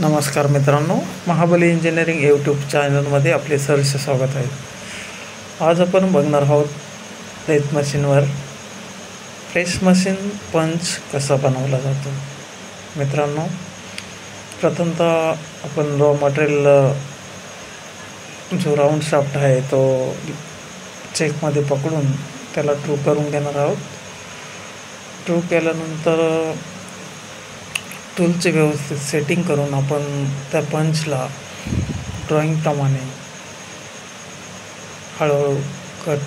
नमस्कार मित्रांनो, महाबली engineering YouTube चॅनलमध्ये आपले सहर्ष स्वागत आहे। आज आपण बघणार आहोत लेथ मशीनवर प्रेस मशीन पंच कसा बनवला जातो। मित्रांनो, प्रथमतः आपण रॉ मटेरियल जो राऊंड शाफ्ट आहे तो चेकमध्ये पकडून त्याला ट्रू करून घेणार आहोत। ट्रू केल्यानंतर टूलचे व्यवस्थित सेटिंग करून आपण त्या पंचला ड्रॉइंगप्रमाणे हळूहळू cut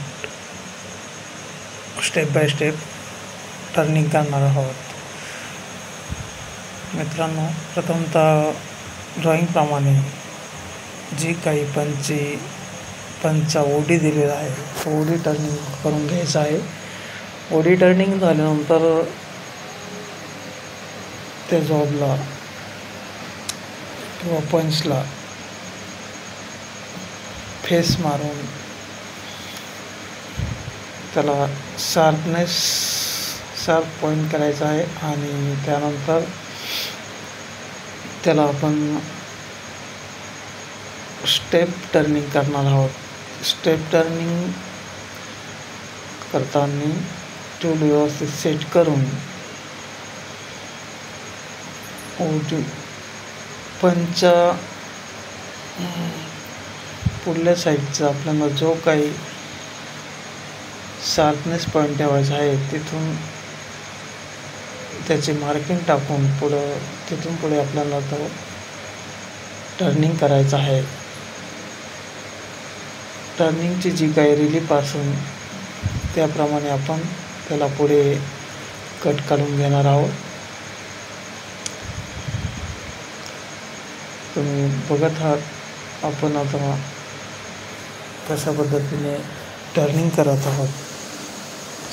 step by step turning करणार आहोत। मित्रांनो, प्रथमतः ड्रॉइंगप्रमाणे जी काही पंचचा ओडी दिलेला आहे तो ओडी टर्निंग करून घ्यायचा आहे। ओडी टर्निंग झाल्यानंतर त्या जॉबला किंवा पंचला फेस मारून त्याला शार्प पॉइंट करायचा आहे आणि त्यानंतर त्याला आपण स्टेप टर्निंग करणार आहोत। स्टेप टर्निंग करताना टूल व्यवस्थित सेट करून ओडी पंचच्या पुढल्या साईडचा आपल्याला जो काही शार्पनेस पॉईंट ठेवायचा आहे तिथून त्याची मार्किंग टाकून तिथून पुढे आपल्याला तो टर्निंग करायचा आहे। टर्निंगची जी काही रिलीफ असून त्याप्रमाणे आपण त्याला पुढे कट काढून घेणार आहोत। तुम्ही बघत आहात आपण आता कशा पद्धतीने टर्निंग करत आहोत।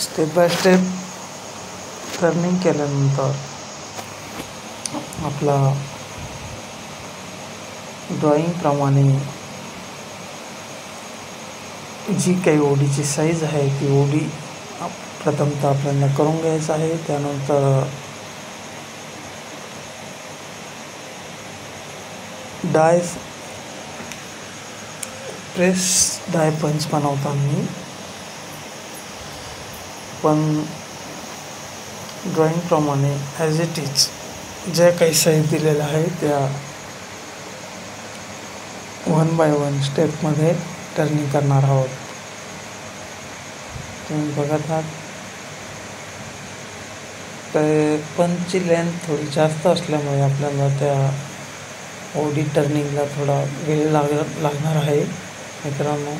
स्टेप बाय स्टेप टर्निंग केल्यानंतर आपला ड्रॉइंगप्रमाणे जी काही ओडीची साईज आहे ती ओडी प्रथमतः आपल्याला करून घ्यायचं आहे। त्यानंतर प्रेस डाय पंच बनवताना पण ड्रॉइंगप्रमाणे ॲज इट इज ज्या काही साईज दिलेल्या आहे त्या 1 बाय 1 स्टेपमध्ये टर्निंग करणार आहोत। तुम्ही बघत आहात तर पंचची लेंथ थोडी जास्त असल्यामुळे आपल्याला त्या ओडी टर्निंगला थोडा वेळ लागणार आहे। मित्रांनो,